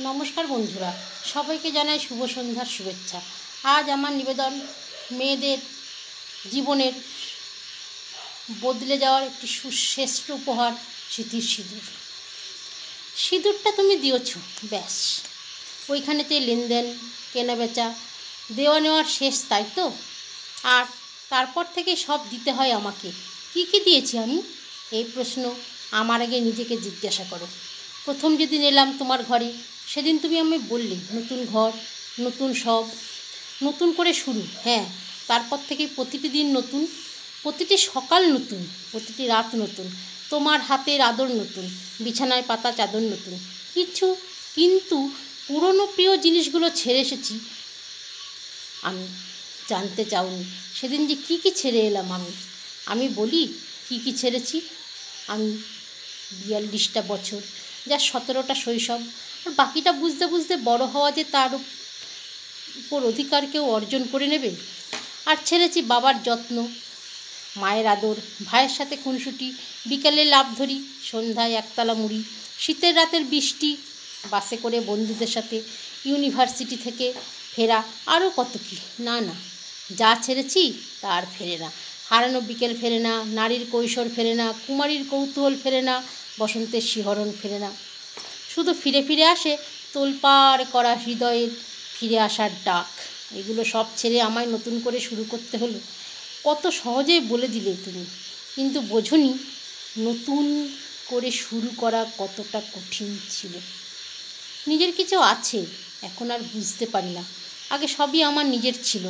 নমস্কার বন্ধুরা, সবাইকে জানাই শুভ সন্ধ্যার শুভেচ্ছা। আজ আমার নিবেদন মেয়েদের জীবনের বদলে যাওয়ার একটি সুশ্রেষ্ঠ উপহার, স্মৃতির সিঁদুর। সিঁদুরটা তুমি দিয়েছ, ব্যাস ওইখানেতে লেনদেন, কেনাবেচা, দেওয়া নেওয়ার শেষ, তাই তো? আর তারপর থেকে সব দিতে হয় আমাকে। কি কি দিয়েছি আমি? এই প্রশ্ন আমার আগে নিজেকে জিজ্ঞাসা করো। প্রথম যেদিন এলাম তোমার ঘরে, সেদিন তুমি আমি বললে নতুন ঘর, নতুন সব, নতুন করে শুরু। হ্যাঁ, তারপর থেকে প্রতিটি দিন নতুন, প্রতিটি সকাল নতুন, প্রতিটি রাত নতুন, তোমার হাতের আদর নতুন, বিছানায় পাতা চাদর নতুন। কিন্তু পুরনো প্রিয় জিনিসগুলো ছেড়ে এসেছি আমি। জানতে চাওনি সেদিন যে কি কি ছেড়ে এলাম আমি বলি কি কি ছেড়েছি। আমি 42টা বছর, যা 17টা শৈশব, আর বাকিটা বুঝতে বুঝতে বড় হওয়া যে তার উপর অধিকার কেউ অর্জন করে নেবে। আর ছেড়েছি বাবার যত্ন, মায়ের আদর, ভাইয়ের সাথে খুনসুটি, বিকেলে লাফ ধরি, সন্ধ্যায় একতলা মুড়ি, শীতের রাতের বৃষ্টি, বাসে করে বন্ধুদের সাথে ইউনিভার্সিটি থেকে ফেরা, আরও কত কি না না। যা ছেড়েছি তা আর ফেরে না। হারানো বিকেল ফেরে না, নারীর কৈশোর ফেরে না, কুমারীর কৌতূহল ফেরে না, বসন্তের শিহরণ ফেরে না। শুধু ফিরে ফিরে আসে তোলপাড় করা হৃদয়ের ফিরে আসার ডাক। এগুলো সব ছেড়ে আমায় নতুন করে শুরু করতে হলো। কত সহজেই বলে দিলে তুমি, কিন্তু বোঝনি নতুন করে শুরু করা কতটা কঠিন ছিল। নিজের কিছু আছে, এখন আর বুঝতে পারি না। আগে সবই আমার নিজের ছিল।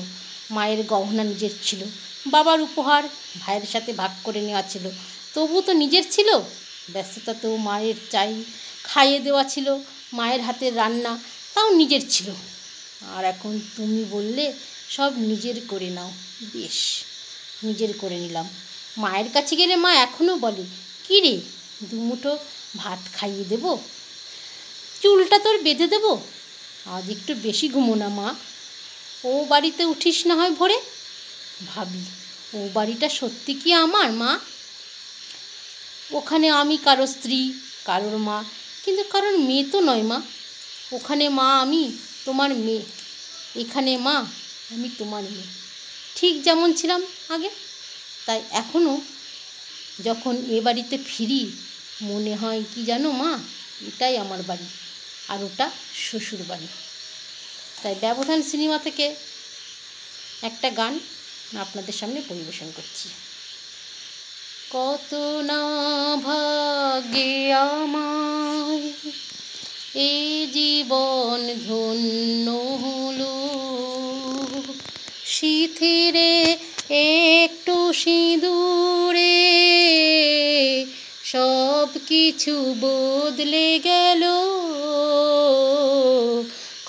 মায়ের গহনা নিজের ছিল, বাবার উপহার ভাইয়ের সাথে ভাগ করে নেওয়া ছিল, তবু তো নিজের ছিল। ব্যস্ততা তো মায়ের খাইয়ে দেওয়া ছিল, মায়ের হাতের রান্না, তাও নিজের ছিল। আর এখন তুমি বললে সব নিজের করে নাও। বেশ, নিজের করে নিলাম। মায়ের কাছে গেলে মা এখনও বলে, কী রে, দুমুঠো ভাত খাইয়ে দেব, চুলটা তোর বেঁধে দেব, আজ একটু বেশি ঘুমো না মা, ও বাড়িতে উঠিস না হয় ভোরে। ভাবি, ও বাড়িটা সত্যি কি আমার মা? ওখানে আমি কারো স্ত্রী, কারোর মা, কিন্তু কারোর মেয়ে তো নয় মা। ওখানে মা আমি তোমার মেয়ে, এখানে মা আমি তোমার মেয়ে, ঠিক যেমন ছিলাম আগে। তাই এখনও যখন এ বাড়িতে ফিরি মনে হয় কি জানো মা, এটাই আমার বাড়ি আর ওটা শ্বশুর বাড়ি। তাই ব্যবধান সিনেমা থেকে একটা গান আপনাদের সামনে পরিবেশন করছি। কত না ভাগ্যে আমায় এ জীবন ধন্য হলো, সিঁথিরে একটু সিঁদুরে সব কিছু বদলে গেল।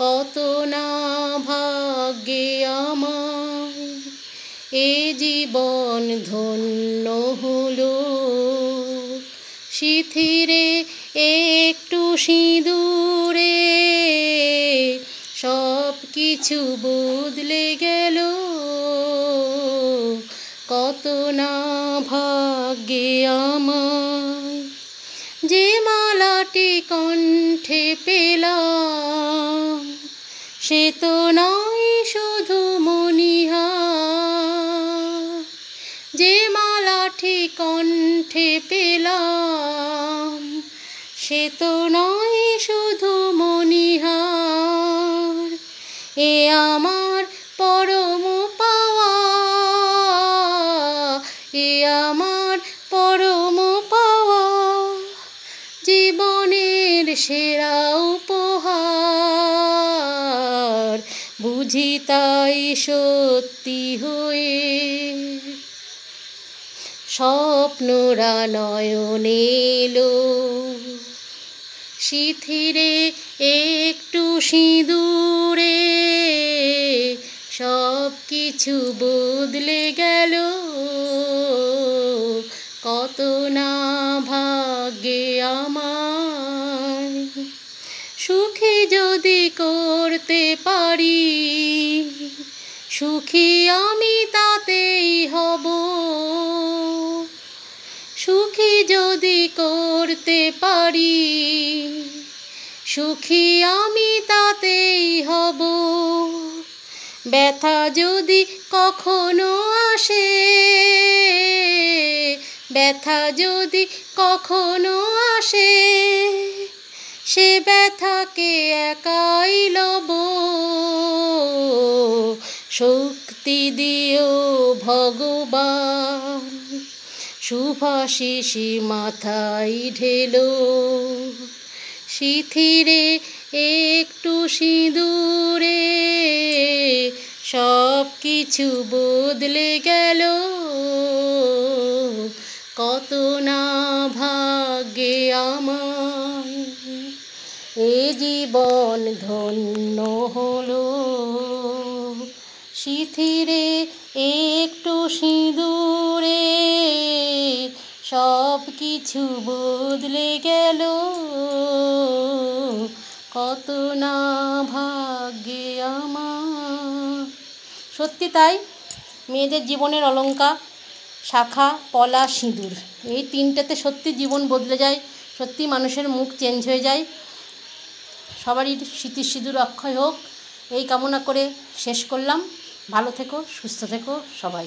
কত না ভাগ্যে আমায় এ জীবন ধন্য হলো, সিঁথিরে একটু সিঁদুরে সব কিছু বদলে গেল। কত না ভাগ্যে আমায় যে মালাটি কণ্ঠে পেলাম, সে তো নয় শুধু মণিহার। যে মালাটি কণ্ঠে পেলাম, সে তো নয় শুধু মণিহার। এ আমার পরম পাওয়া, এ আমার পরম পাওয়া, জীবনের সেরা উপহার। বুঝি তাই সত্যি হয়ে স্বপ্নরা নয়নে এলো, সিঁথিরে একটু সিঁদুরে সব কিছু বদলে গেল। কত না ভাগ্যে আমার সুখী যদি করতে পারি, সুখী আমি তাতেই হব। সুখী যদি করতে পারি, সুখী আমি তাতেই হব। ব্যথা যদি কখনো আসে, ব্যথা যদি কখনো আসে, সে ব্যথাকে একাই লব। শক্তি দিও ভগবান, শুভাশিসি মাথায় ঢেলো। সিঁথিরে একটু সিঁদুরে সব কিছু বদলে গেল। কত না ভাগ্যে আমার এ জীবন ধন্য হলো। সিঁথিরে একটু সিঁদুরে সব কিছু বদলে গেল। কত না ভাগ্যে আমার। সত্যি তাই, মেয়েদের জীবনের অলংকার শাখা, পলা, সিঁদুর, এই তিনটেতে সত্যি জীবন বদলে যায়, সত্যি মানুষের মুখ চেঞ্জ হয়ে যায়। সবারই স্মৃতির সিঁদুর অক্ষয় হোক এই কামনা করে শেষ করলাম। ভালো থেকো, সুস্থ থেকো সবাই।